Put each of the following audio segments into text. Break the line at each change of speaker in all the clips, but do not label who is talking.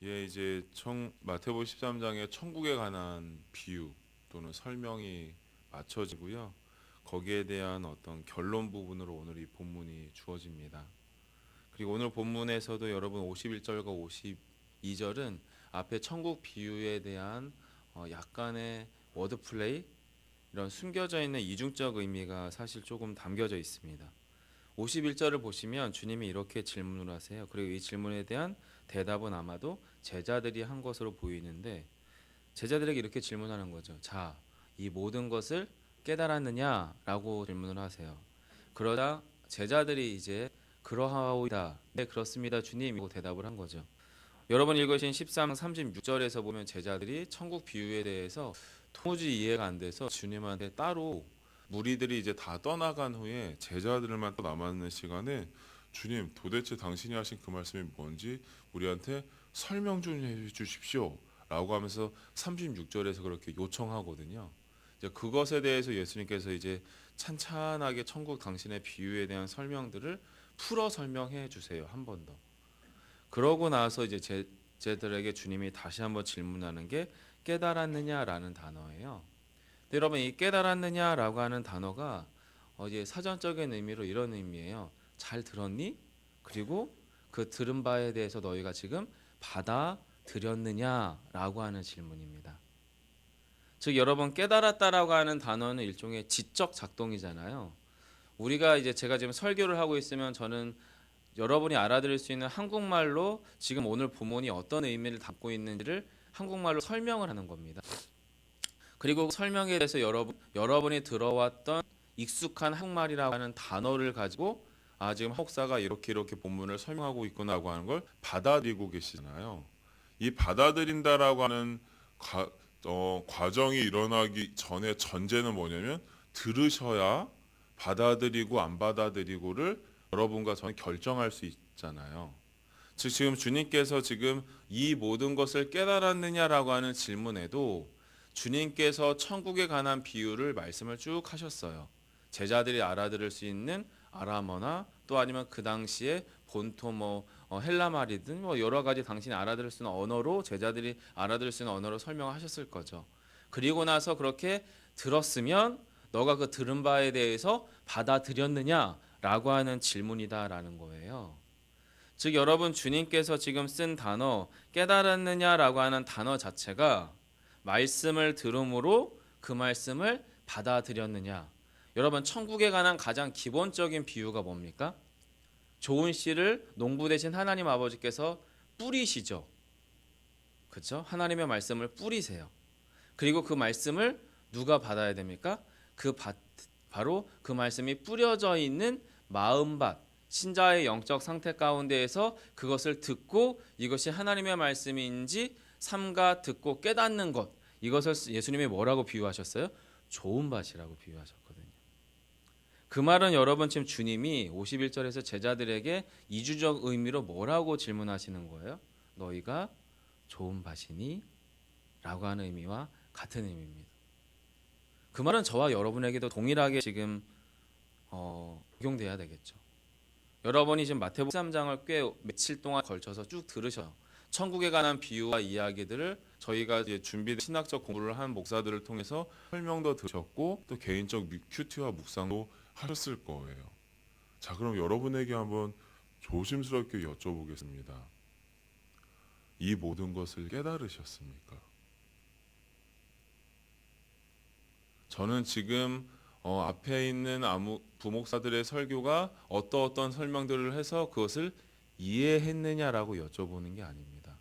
예, 이제 마태복음 13장에 천국에 관한 비유 또는 설명이 맞춰지고요. 거기에 대한 어떤 결론 부분으로 오늘 이 본문이 주어집니다. 그리고 오늘 본문에서도 여러분 51절과 52절은 앞에 천국 비유에 대한 약간의 워드 플레이, 이런 숨겨져 있는 이중적 의미가 사실 조금 담겨져 있습니다. 51절을 보시면 주님이 이렇게 질문을 하세요. 그리고 이 질문에 대한 대답은 아마도 제자들이 한 것으로 보이는데, 제자들에게 이렇게 질문하는 거죠. 자, 이 모든 것을 깨달았느냐라고 질문을 하세요. 그러다 제자들이 이제 그러하오이다, 네 그렇습니다 주님이고 대답을 한 거죠. 여러분 읽으신 13장 36절에서 보면 제자들이 천국 비유에 대해서 도무지 이해가 안 돼서 주님한테 따로, 무리들이 이제 다 떠나간 후에 제자들만 또 남았는 시간에 주님, 도대체 당신이 하신 그 말씀이 뭔지 우리한테 설명 좀 해주십시오 라고 하면서 36절에서 그렇게 요청하거든요. 이제 그것에 대해서 예수님께서 이제 찬찬하게 천국 당신의 비유에 대한 설명들을 풀어 설명해 주세요. 한 번 더. 그러고 나서 이제 제자들에게 주님이 다시 한번 질문하는 게 깨달았느냐라는 단어예요. 근데 여러분, 이 깨달았느냐라고 하는 단어가 이제 사전적인 의미로 이런 의미예요. 잘 들었니? 그리고 그 들은 바에 대해서 너희가 지금 받아들였느냐라고 하는 질문입니다. 즉 여러분, 깨달았다라고 하는 단어는 일종의 지적 작동이잖아요. 우리가 이제 제가 지금 설교를 하고 있으면 저는 여러분이 알아들을 수 있는 한국말로 지금 오늘 본문이 어떤 의미를 담고 있는지를 한국말로 설명을 하는 겁니다. 그리고 설명에 대해서 여러분이 들어왔던 익숙한 한국말이라고 하는 단어를 가지고 지금 혹사가 이렇게 본문을 설명하고 있구나라고 하는 걸 받아들이고 계시잖아요. 이 받아들인다라고 하는 과정이 일어나기 전에 전제는 뭐냐면 들으셔야 받아들이고 안 받아들이고를 여러분과 저는 결정할 수 있잖아요. 즉 지금 주님께서 지금 이 모든 것을 깨달았느냐라고 하는 질문에도 주님께서 천국에 관한 비유를 말씀을 쭉 하셨어요. 제자들이 알아들을 수 있는 아람어나 또 아니면 그 당시에 본토 헬라 말이든 여러 가지 당신이 알아들을 수 있는 언어로, 제자들이 알아들을 수 있는 언어로 설명하셨을 거죠. 그리고 나서 그렇게 들었으면 너가 그 들은 바에 대해서 받아들였느냐라고 하는 질문이다라는 거예요. 즉 여러분, 주님께서 지금 쓴 단어 깨달았느냐라고 하는 단어 자체가 말씀을 들음으로 그 말씀을 받아들였느냐. 여러분, 천국에 관한 가장 기본적인 비유가 뭡니까? 좋은 씨를 농부 대신 하나님 아버지께서 뿌리시죠. 그렇죠? 하나님의 말씀을 뿌리세요. 그리고 그 말씀을 누가 받아야 됩니까? 바로 그 말씀이 뿌려져 있는 마음밭, 신자의 영적 상태 가운데에서 그것을 듣고 이것이 하나님의 말씀인지 삼가 듣고 깨닫는 것, 이것을 예수님이 뭐라고 비유하셨어요? 좋은 밭이라고 비유하셨거든요. 그 말은 여러분, 지금 주님이 51절에서 제자들에게 이주적 의미로 뭐라고 질문하시는 거예요? 너희가 좋은 밭이니? 라고 하는 의미와 같은 의미입니다. 그 말은 저와 여러분에게도 동일하게 지금 적용돼야 되겠죠. 여러분이 지금 마태복음 13장을 꽤 며칠 동안 걸쳐서 쭉 들으셔요. 천국에 관한 비유와 이야기들을 저희가 이제 준비된 신학적 공부를 한 목사들을 통해서 설명도 들으셨고 또 개인적 큐티와 묵상도 하셨을 거예요. 자, 그럼 여러분에게 한번 조심스럽게 여쭤보겠습니다. 이 모든 것을 깨달으셨습니까? 저는 지금 앞에 있는 부목사들의 설교가 어떤 설명들을 해서 그것을 이해했느냐라고 여쭤보는 게 아닙니다.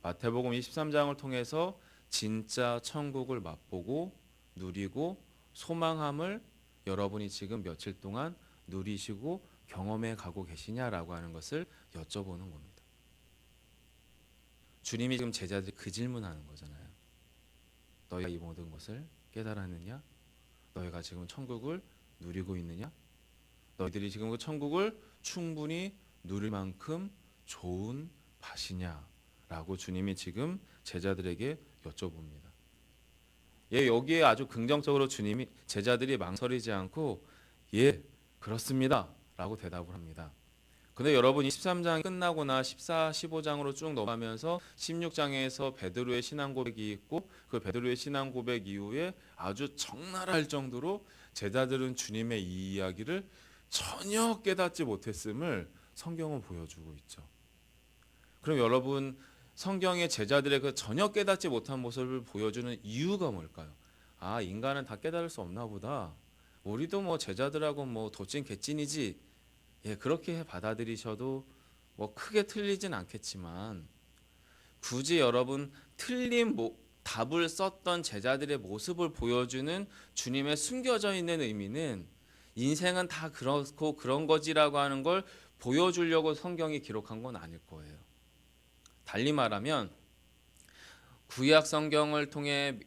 마태복음 23장을 통해서 진짜 천국을 맛보고 누리고 소망함을 여러분이 지금 며칠 동안 누리시고 경험해 가고 계시냐라고 하는 것을 여쭤보는 겁니다. 주님이 지금 제자들이 그 질문하는 거잖아요. 너희가 이 모든 것을 깨달았느냐? 너희가 지금 천국을 누리고 있느냐? 너희들이 지금 그 천국을 충분히 누릴 만큼 좋은 밭이냐? 라고 주님이 지금 제자들에게 여쭤봅니다. 예, 여기에 아주 긍정적으로 주님이, 제자들이 망설이지 않고 예, 그렇습니다 라고 대답을 합니다. 근데 여러분 13장이 끝나거나 14, 15장으로 쭉 넘어가면서 16장에서 베드로의 신앙 고백이 있고 그 베드로의 신앙 고백 이후에 아주 적나라할 정도로 제자들은 주님의 이 이야기를 전혀 깨닫지 못했음을 성경은 보여주고 있죠. 그럼 여러분 성경의 제자들의 그 전혀 깨닫지 못한 모습을 보여주는 이유가 뭘까요? 아, 인간은 다 깨달을 수 없나 보다. 우리도 뭐 제자들하고 뭐 도찐 개찐이지. 예, 그렇게 받아들이셔도 뭐 크게 틀리진 않겠지만 굳이 여러분 틀린 답을 썼던 제자들의 모습을 보여주는 주님의 숨겨져 있는 의미는 인생은 다 그렇고 그런 거지라고 하는 걸 보여주려고 성경이 기록한 건 아닐 거예요. 달리 말하면 구약 성경을 통해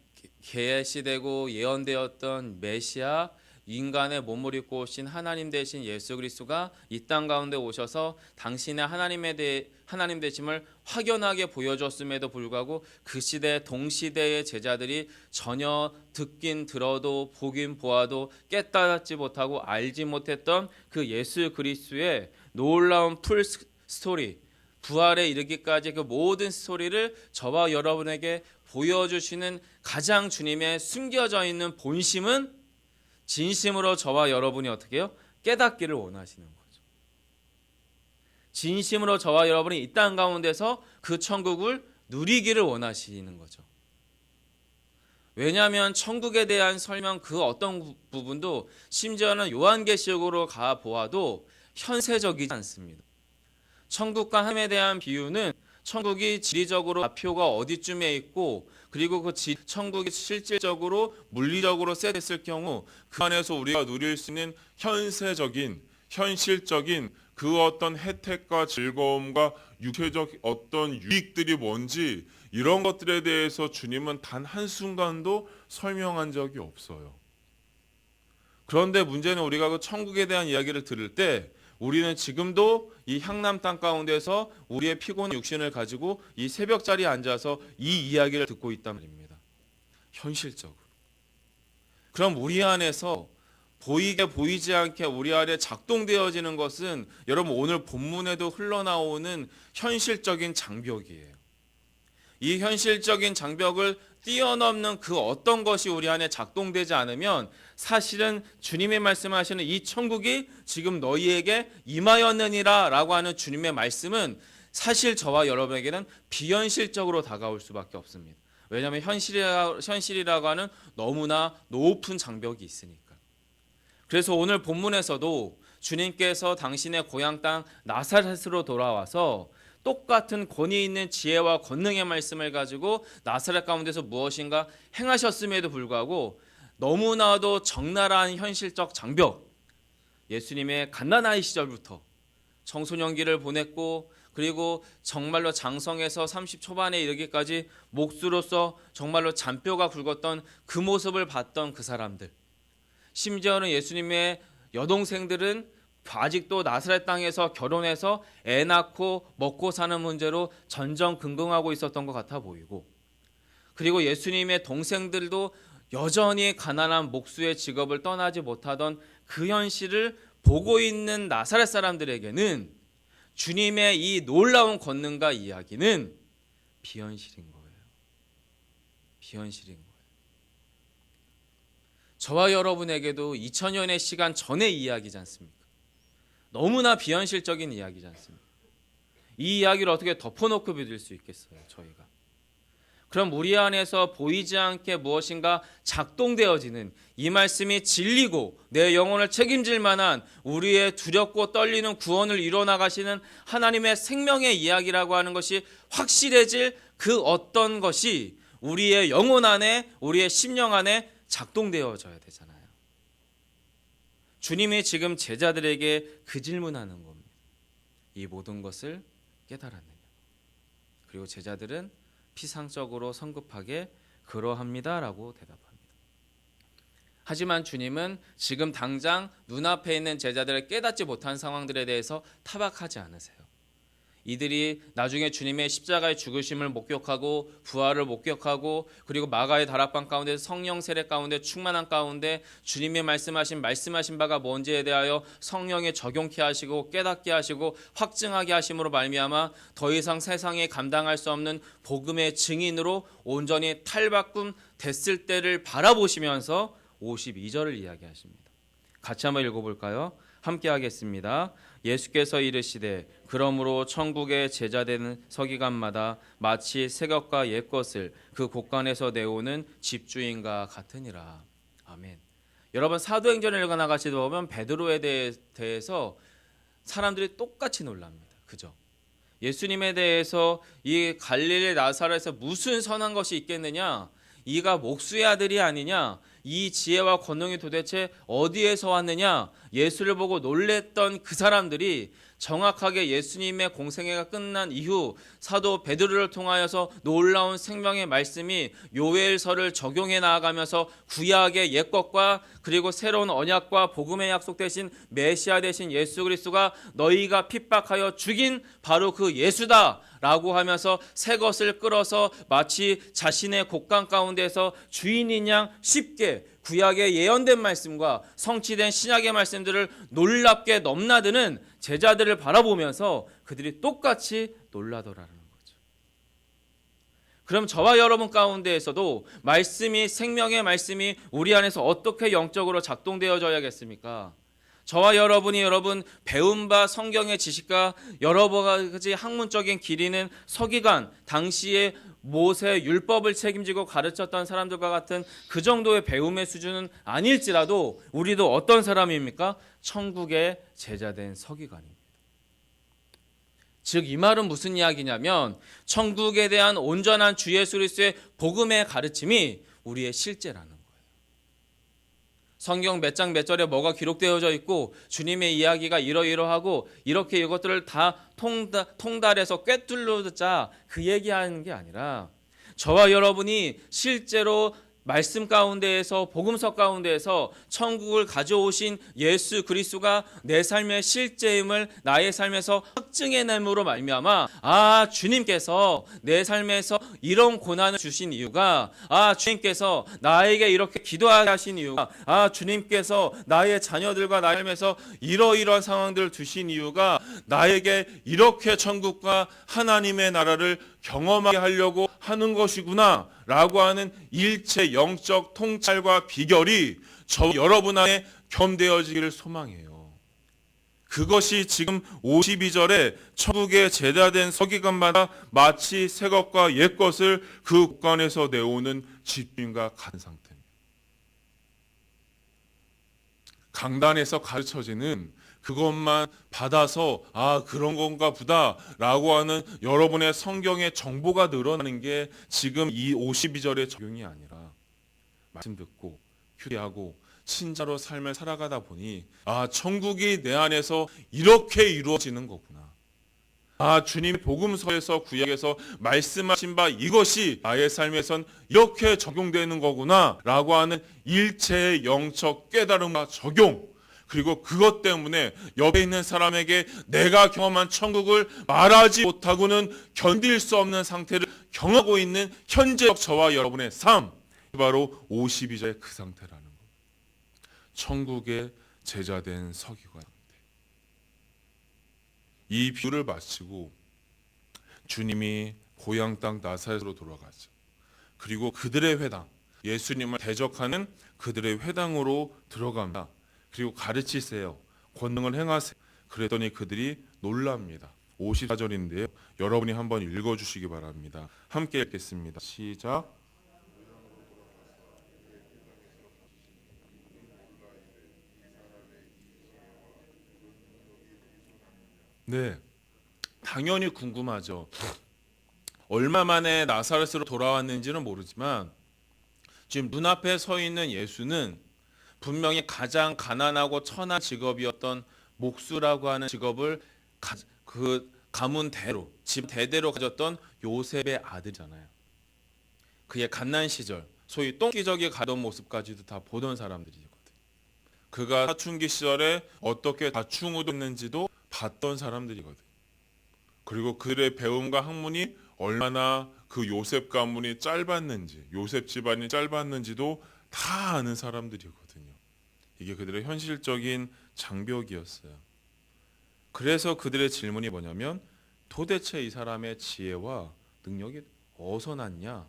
계시되고 예언되었던 메시아 인간의 몸을 입고 오신 하나님 되신 예수 그리스도가 이 땅 가운데 오셔서 당신의 하나님 되심을 확연하게 보여줬음에도 불구하고 그 시대 동시대의 제자들이 전혀 듣긴 들어도 보긴 보아도 깨달지 못하고 알지 못했던 그 예수 그리스도의 놀라운 풀 스토리, 부활에 이르기까지 그 모든 스토리를 저와 여러분에게 보여주시는 가장 주님의 숨겨져 있는 본심은 진심으로 저와 여러분이 어떻게 해요? 깨닫기를 원하시는 거죠. 진심으로 저와 여러분이 이 땅 가운데서 그 천국을 누리기를 원하시는 거죠. 왜냐하면 천국에 대한 설명 그 어떤 부분도 심지어는 요한계시록으로 가보아도 현세적이지 않습니다. 천국과 하나님에 대한 비유는 천국이 지리적으로 좌표가 어디쯤에 있고 그리고 그 천국이 실질적으로 물리적으로 셋했을 경우 그 안에서 우리가 누릴 수 있는 현세적인 현실적인 그 어떤 혜택과 즐거움과 육체적 어떤 유익들이 뭔지 이런 것들에 대해서 주님은 단 한순간도 설명한 적이 없어요. 그런데 문제는 우리가 그 천국에 대한 이야기를 들을 때 우리는 지금도 이 향남 땅 가운데서 우리의 피곤한 육신을 가지고 이 새벽자리에 앉아서 이 이야기를 듣고 있단 말입니다. 현실적으로. 그럼 우리 안에서 보이게 보이지 않게 우리 안에 작동되어지는 것은 여러분 오늘 본문에도 흘러나오는 현실적인 장벽이에요. 이 현실적인 장벽을 뛰어넘는 그 어떤 것이 우리 안에 작동되지 않으면 사실은 주님의 말씀하시는 이 천국이 지금 너희에게 임하였느니라 라고 하는 주님의 말씀은 사실 저와 여러분에게는 비현실적으로 다가올 수밖에 없습니다. 왜냐하면 현실이라고 하는 너무나 높은 장벽이 있으니까. 그래서 오늘 본문에서도 주님께서 당신의 고향 땅 나사렛으로 돌아와서 똑같은 권위 있는 지혜와 권능의 말씀을 가지고 나사렛 가운데서 무엇인가 행하셨음에도 불구하고 너무나도 적나라한 현실적 장벽, 예수님의 갓난아이 시절부터 청소년기를 보냈고 그리고 정말로 장성에서 30 초반에 이르기까지 목수로서 정말로 잔뼈가 굵었던 그 모습을 봤던 그 사람들, 심지어는 예수님의 여동생들은 아직도 나사렛 땅에서 결혼해서 애 낳고 먹고 사는 문제로 전전긍긍하고 있었던 것 같아 보이고, 그리고 예수님의 동생들도 여전히 가난한 목수의 직업을 떠나지 못하던 그 현실을 보고 있는 나사렛 사람들에게는 주님의 이 놀라운 권능과 이야기는 비현실인 거예요. 비현실인 거예요. 저와 여러분에게도 2000년의 시간 전의 이야기지 않습니까? 너무나 비현실적인 이야기지 않습니까? 이 이야기를 어떻게 덮어놓고 믿을 수 있겠어요, 저희가? 그럼 우리 안에서 보이지 않게 무엇인가 작동되어지는 이 말씀이 진리고 내 영혼을 책임질 만한 우리의 두렵고 떨리는 구원을 이뤄나가시는 하나님의 생명의 이야기라고 하는 것이 확실해질 그 어떤 것이 우리의 영혼 안에, 우리의 심령 안에 작동되어져야 되잖아요. 주님이 지금 제자들에게 그 질문하는 겁니다. 이 모든 것을 깨달았느냐? 그리고 제자들은 피상적으로 성급하게 그러합니다라고 대답합니다. 하지만 주님은 지금 당장 눈앞에 있는 제자들을 깨닫지 못한 상황들에 대해서 타박하지 않으세요. 이들이 나중에 주님의 십자가의 죽으심을 목격하고 부활을 목격하고 그리고 마가의 다락방 가운데 성령 세례 가운데 충만한 가운데 주님의 말씀하신 바가 뭔지에 대하여 성령에 적용케 하시고 깨닫게 하시고 확증하게 하심으로 말미암아 더 이상 세상에 감당할 수 없는 복음의 증인으로 온전히 탈바꿈 됐을 때를 바라보시면서 52절을 이야기하십니다. 같이 한번 읽어볼까요? 함께 하겠습니다. 예수께서 이르시되 그러므로 천국의 제자되는 서기관마다 마치 새것과 옛것을 그 곳간에서 내오는 집주인과 같으니라. 아멘. 여러분 사도행전을 읽어나가시다 보면 베드로에 대해서 사람들이 똑같이 놀랍니다. 그죠? 예수님에 대해서 이 갈릴리 나사렛에서 무슨 선한 것이 있겠느냐? 이가 목수의 아들이 아니냐? 이 지혜와 권능이 도대체 어디에서 왔느냐? 예수를 보고 놀랬던 그 사람들이 정확하게 예수님의 공생애가 끝난 이후 사도 베드로를 통하여서 놀라운 생명의 말씀이 요엘서를 적용해 나아가면서 구약의 옛것과 그리고 새로운 언약과 복음의 약속 대신 메시아 대신 예수 그리스도가 너희가 핍박하여 죽인 바로 그 예수다 라고 하면서 새 것을 끌어서 마치 자신의 곡간 가운데서 주인인 양 쉽게 구약의 예언된 말씀과 성취된 신약의 말씀들을 놀랍게 넘나드는 제자들을 바라보면서 그들이 똑같이 놀라더라는 거죠. 그럼 저와 여러분 가운데에서도 말씀이 생명의 말씀이 우리 안에서 어떻게 영적으로 작동되어져야겠습니까? 저와 여러분이 여러분 배운 바 성경의 지식과 여러 가지 학문적인 길이는 서기관 당시에 모세 율법을 책임지고 가르쳤던 사람들과 같은 그 정도의 배움의 수준은 아닐지라도 우리도 어떤 사람입니까? 천국의 제자된 서기관입니다. 즉 이 말은 무슨 이야기냐면 천국에 대한 온전한 주 예수 그리스도의 복음의 가르침이 우리의 실제라는 거예요. 성경 몇 장 몇 절에 뭐가 기록되어져 있고 주님의 이야기가 이러이러하고 이렇게 이것들을 다 통달해서 꿰뚫자 그 얘기하는 게 아니라 저와 여러분이 실제로 말씀 가운데에서 복음서 가운데에서 천국을 가져오신 예수 그리스도가 내 삶의 실제임을 나의 삶에서 확증해냄으로 말미암아 주님께서 내 삶에서 이런 고난을 주신 이유가 주님께서 나에게 이렇게 기도하게 하신 이유가 주님께서 나의 자녀들과 나의 삶에서 이러이러한 상황들을 두신 이유가 나에게 이렇게 천국과 하나님의 나라를 경험하게 하려고 하는 것이구나 라고 하는 일체 영적 통찰과 비결이 저 여러분 안에 겸되어지기를 소망해요. 그것이 지금 52절에 천국에 제자된 서기관마다 마치 새것과 옛것을 그 곳간에서 내오는 집주인과 같은 상태입니다. 강단에서 가르쳐지는 그것만 받아서 그런 건가 보다 라고 하는 여러분의 성경의 정보가 늘어나는 게 지금 이 52절의 적용이 아니라 말씀 듣고 휴대하고 신자로 삶을 살아가다 보니 천국이 내 안에서 이렇게 이루어지는 거구나. 주님의 복음서에서 구약에서 말씀하신 바 이것이 나의 삶에선 이렇게 적용되는 거구나 라고 하는 일체의 영적 깨달음과 적용, 그리고 그것 때문에 옆에 있는 사람에게 내가 경험한 천국을 말하지 못하고는 견딜 수 없는 상태를 경험하고 있는 현재적 저와 여러분의 삶, 바로 52절의 그 상태라는 것. 천국의 제자된 서기관. 이 비유를 마치고 주님이 고향 땅 나사렛으로 돌아가죠. 그리고 그들의 회당, 예수님을 대적하는 그들의 회당으로 들어갑니다. 그리고 가르치세요. 권능을 행하세요. 그랬더니 그들이 놀랍니다. 54절인데요. 여러분이 한번 읽어주시기 바랍니다. 함께 읽겠습니다. 시작. 네, 당연히 궁금하죠. 얼마 만에 나사렛으로 돌아왔는지는 모르지만 지금 눈앞에 서 있는 예수는 분명히 가장 가난하고 천한 직업이었던 목수라고 하는 직업을 그 가문대로 집 대대로 가졌던 요셉의 아들이잖아요. 그의 갓난 시절 소위 똥기저귀 가던 모습까지도 다 보던 사람들이거든요. 그가 사춘기 시절에 어떻게 다충우도 했는지도 봤던 사람들이거든요.
그리고 그들의 배움과 학문이 얼마나 그 요셉 가문이 짧았는지, 요셉 집안이 짧았는지도 다 아는 사람들이거든요. 이게 그들의 현실적인 장벽이었어요. 그래서 그들의 질문이 뭐냐면 도대체 이 사람의 지혜와 능력이 어디서 났냐?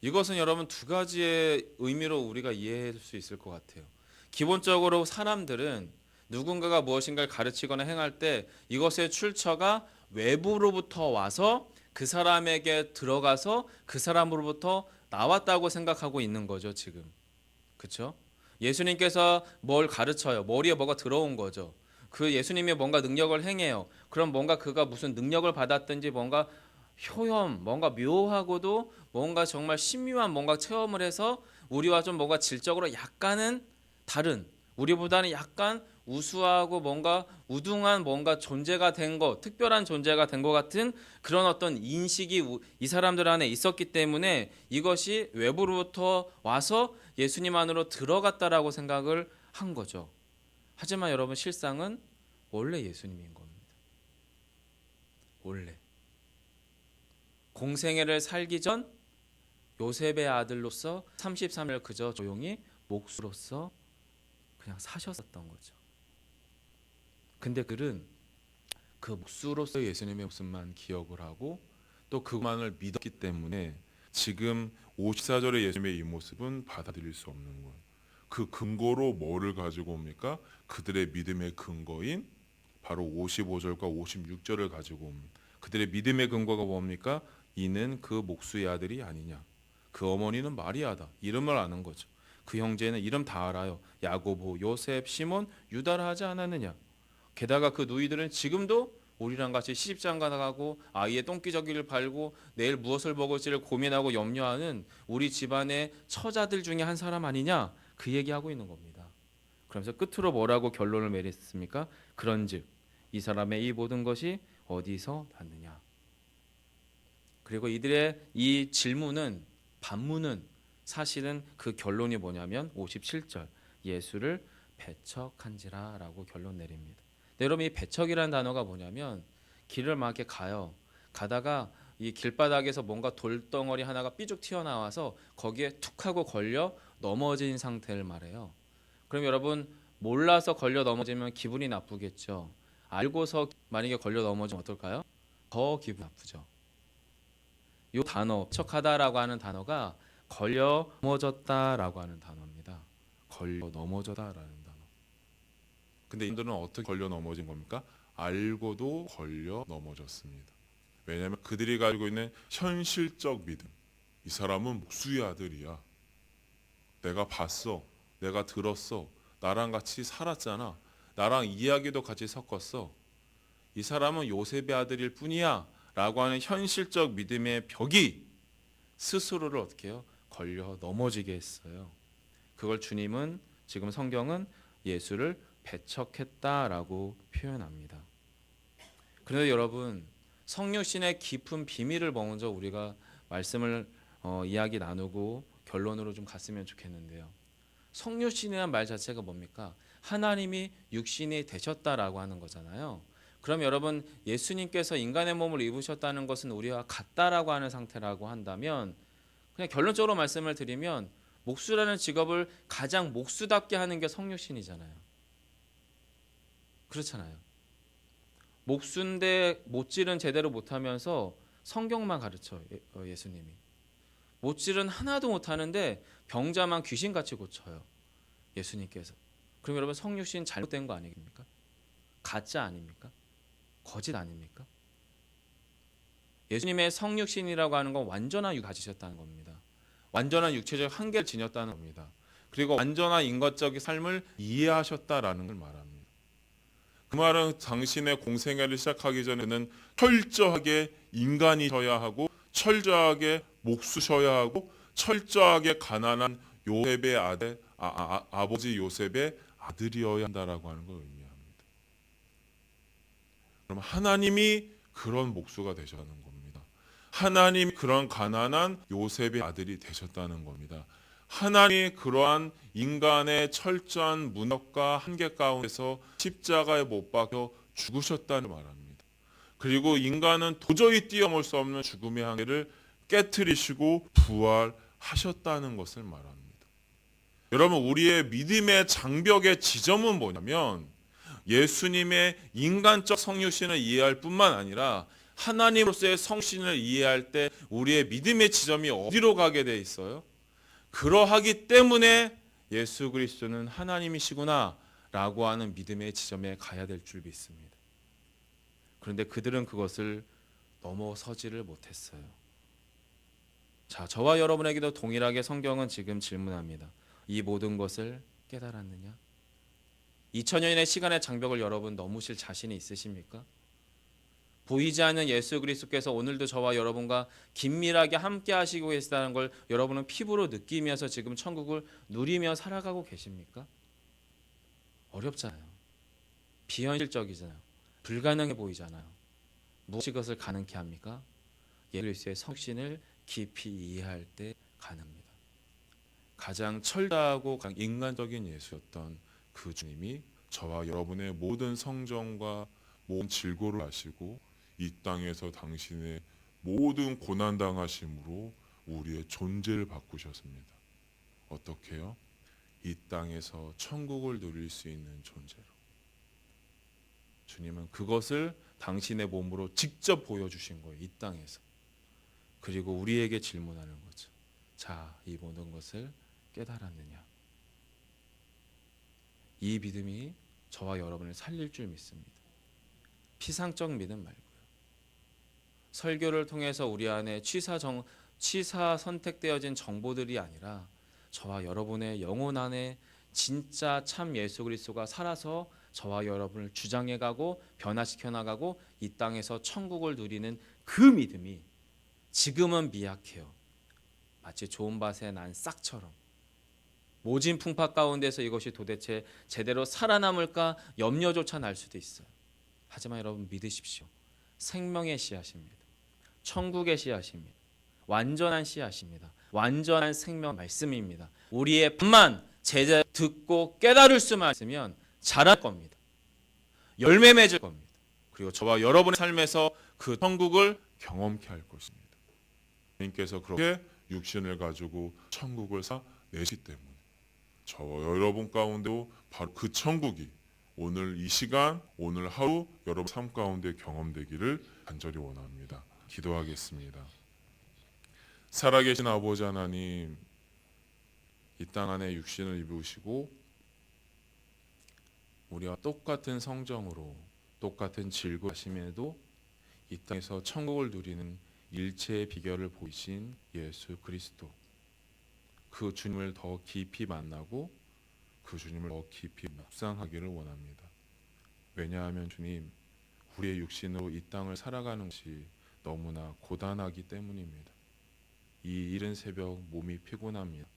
이것은 여러분 두 가지의 의미로 우리가 이해할 수 있을 것 같아요. 기본적으로 사람들은 누군가가 무엇인가를 가르치거나 행할 때 이것의 출처가 외부로부터 와서 그 사람에게 들어가서 그 사람으로부터 나왔다고 생각하고 있는 거죠, 지금. 그렇죠? 예수님께서 뭘 가르쳐요. 머리에 뭐가 들어온 거죠. 그 예수님이 뭔가 능력을 행해요. 그럼 뭔가 그가 무슨 능력을 받았든지 뭔가 효험, 뭔가 묘하고도 뭔가 정말 신묘한 뭔가 체험을 해서 우리와 좀 뭔가 질적으로 약간은 다른, 우리보다는 약간 우수하고 뭔가 우등한 뭔가 존재가 된 것, 특별한 존재가 된 것 같은 그런 어떤 인식이 이 사람들 안에 있었기 때문에 이것이 외부로부터 와서 예수님 안으로 들어갔다라고 생각을 한 거죠. 하지만 여러분 실상은 원래 예수님인 겁니다. 원래. 공생애를 살기 전 요셉의 아들로서 33일 그저 조용히 목수로서 그냥 사셨었던 거죠. 근데 그들은 그 목수로서 예수님의 모습만 기억을 하고 또 그만을 믿었기 때문에 지금 54절의 예수님의 이 모습은 받아들일 수 없는 거예요. 그 근거로 뭐를 가지고 옵니까? 그들의 믿음의 근거인 바로 55절과 56절을 가지고 옵니다. 그들의 믿음의 근거가 뭡니까? 이는 그 목수의 아들이 아니냐. 그 어머니는 마리아다. 이름을 아는 거죠. 그 형제는 이름 다 알아요. 야고보, 요셉, 시몬, 유다라 하지 않았느냐. 게다가 그 누이들은 지금도 우리랑 같이 시집장가 나가고 아이의 똥기저귀를 밟고 내일 무엇을 먹을지를 고민하고 염려하는 우리 집안의 처자들 중에 한 사람 아니냐. 그 얘기하고 있는 겁니다. 그러면서 끝으로 뭐라고 결론을 내렸습니까? 그런즉 이 사람의 이 모든 것이 어디서 났느냐. 그리고 이들의 이 질문은 반문은 사실은 그 결론이 뭐냐면 57절 예수를 배척한지라라고 결론 내립니다. 근데 여러분 이 배척이라는 단어가 뭐냐면 길을 막 이렇게 가요. 가다가 이 길바닥에서 뭔가 돌덩어리 하나가 삐죽 튀어나와서 거기에 툭 하고 걸려 넘어진 상태를 말해요. 그럼 여러분 몰라서 걸려 넘어지면 기분이 나쁘겠죠. 알고서 만약에 걸려 넘어지면 어떨까요? 더 기분 나쁘죠. 이 단어 배척하다라고 하는 단어가 걸려 넘어졌다라고 하는 단어입니다. 걸려 넘어졌다라는 단어. 근데 이들은 어떻게 걸려 넘어진 겁니까? 알고도 걸려 넘어졌습니다. 왜냐하면 그들이 가지고 있는 현실적 믿음. 이 사람은 목수의 아들이야. 내가 봤어. 내가 들었어. 나랑 같이 살았잖아. 나랑 이야기도 같이 섞었어. 이 사람은 요셉의 아들일 뿐이야. 라고 하는 현실적 믿음의 벽이 스스로를 어떻게 해요? 걸려 넘어지게 했어요. 그걸 주님은 지금 성경은 예수를 배척했다라고 표현합니다. 그런데 여러분 성육신의 깊은 비밀을 먼저 우리가 말씀을 이야기 나누고 결론으로 좀 갔으면 좋겠는데요. 성육신이라는 말 자체가 뭡니까? 하나님이 육신이 되셨다라고 하는 거잖아요. 그럼 여러분 예수님께서 인간의 몸을 입으셨다는 것은 우리와 같다라고 하는 상태라고 한다면 그냥 결론적으로 말씀을 드리면 목수라는 직업을 가장 목수답게 하는 게 성육신이잖아요. 그렇잖아요. 목수인데 못질은 제대로 못하면서 성경만 가르쳐 예수님이. 못질은 하나도 못하는데 병자만 귀신같이 고쳐요. 예수님께서. 그럼 여러분 성육신 잘못된 거 아닙니까? 가짜 아닙니까? 거짓 아닙니까? 예수님의 성육신이라고 하는 건 완전한 육 가지셨다는 겁니다. 완전한 육체적 한계를 지녔다는 겁니다. 그리고 완전한 인간적인 삶을 이해하셨다라는 걸 말합니다. 그 말은 당신의 공생애를 시작하기 전에는 철저하게 인간이셔야 하고 철저하게 목수셔야 하고 철저하게 가난한 요셉의 아버지 요셉의 아들이어야 한다라고 하는 걸 의미합니다. 그럼 하나님이 그런 목수가 되셨는 겁니다. 하나님이 그런 가난한 요셉의 아들이 되셨다는 겁니다. 하나님이 그러한 인간의 철저한 문역과 한계 가운데서 십자가에 못 박혀
죽으셨다는 말합니다. 그리고 인간은 도저히 뛰어넘을 수 없는 죽음의 한계를 깨트리시고 부활하셨다는 것을 말합니다. 여러분, 우리의 믿음의 장벽의 지점은 뭐냐면 예수님의 인간적 성육신을 이해할 뿐만 아니라 하나님으로서의 성신을 이해할 때 우리의 믿음의 지점이 어디로 가게 돼 있어요? 그러하기 때문에 예수 그리스도는 하나님이시구나 라고 하는 믿음의 지점에 가야 될 줄 믿습니다. 그런데 그들은 그것을 넘어서지를 못했어요. 자, 저와 여러분에게도 동일하게 성경은 지금 질문합니다. 이 모든 것을 깨달았느냐? 2000년의 시간의 장벽을 여러분 넘으실 자신이 있으십니까? 보이지 않는 예수 그리스도께서 오늘도 저와 여러분과 긴밀하게 함께 하시고 계시다는 걸 여러분은 피부로 느끼면서 지금 천국을 누리며 살아가고 계십니까? 어렵잖아요. 비현실적이잖아요. 불가능해 보이잖아요. 무엇이 그것을 가능케 합니까? 예수 그리스도의 성신을 깊이 이해할 때 가능합니다. 가장 철저하고 가장 인간적인 예수였던 그 주님이 저와 여러분의 모든 성정과 모든 질고를 아시고 이 땅에서 당신의 모든 고난당하심으로 우리의 존재를 바꾸셨습니다. 어떻게요? 이 땅에서 천국을 누릴 수 있는 존재로. 주님은 그것을 당신의 몸으로 직접 보여주신 거예요. 이 땅에서. 그리고 우리에게 질문하는 거죠. 자, 이 모든 것을 깨달았느냐? 이 믿음이 저와 여러분을 살릴 줄 믿습니다. 피상적 믿음 말고요. 설교를 통해서 우리 안에 취사 선택되어진 정보들이 아니라 저와 여러분의 영혼 안에 진짜 참 예수 그리스도가 살아서 저와 여러분을 주장해가고 변화시켜 나가고 이 땅에서 천국을 누리는 그 믿음이 지금은 미약해요. 마치 좋은 밭에 난 싹처럼 모진 풍파 가운데서 이것이 도대체 제대로 살아남을까 염려조차 날 수도 있어요. 하지만 여러분 믿으십시오. 생명의 씨앗입니다. 천국의 씨앗입니다. 완전한 씨앗입니다. 완전한 생명 말씀입니다. 우리의 밤만 제대로 듣고 깨달을 수만 있으면 자랄 겁니다. 열매 맺을 겁니다. 그리고 저와 여러분의 삶에서 그 천국을 경험케 할 것입니다. 주님께서 그렇게 육신을 가지고 천국을 사내시 때문에 저와 여러분 가운데도 바로 그 천국이 오늘 이 시간, 오늘 하루 여러분 삶 가운데 경험되기를 간절히 원합니다. 기도하겠습니다. 살아계신 아버지 하나님, 이 땅 안에 육신을 입으시고 우리와 똑같은 성정으로 똑같은 질고하심에도 이 땅에서 천국을 누리는 일체의 비결을 보이신 예수 그리스도, 그 주님을 더 깊이 만나고 그 주님을 더 깊이 묵상하기를 원합니다. 왜냐하면 주님, 우리의 육신으로 이 땅을 살아가는 것이 너무나 고단하기 때문입니다. 이 이른 새벽 몸이 피곤합니다.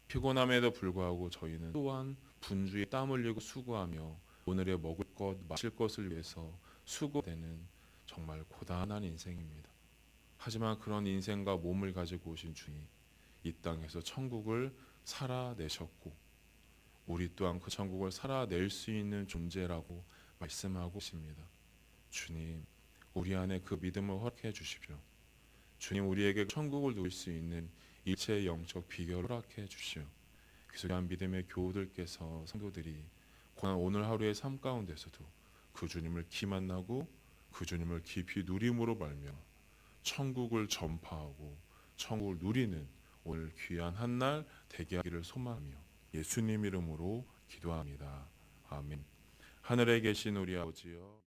피곤함에도 불구하고 저희는 또한 분주히 땀 흘리고 수고하며 오늘의 먹을 것, 마실 것을 위해서 수고되는 정말 고단한 인생입니다. 하지만 그런 인생과 몸을 가지고 오신 주님, 이 땅에서 천국을 살아내셨고 우리 또한 그 천국을 살아낼 수 있는 존재라고 말씀하고 계십니다. 주님, 우리 안에 그 믿음을 허락해 주십시오. 주님, 우리에게 천국을 누릴 수 있는 일체의 영적 비결을 허락해 주시오. 귀한 믿음의 교우들께서 성도들이 고난 오늘 하루의 삶 가운데서도 그 주님을 깊이 만나고 그 주님을 깊이 누림으로 말며 천국을 전파하고 천국을 누리는 오늘 귀한 한날 되게 하기를 소망하며 예수님 이름으로 기도합니다. 아멘. 하늘에 계신 우리 아버지여,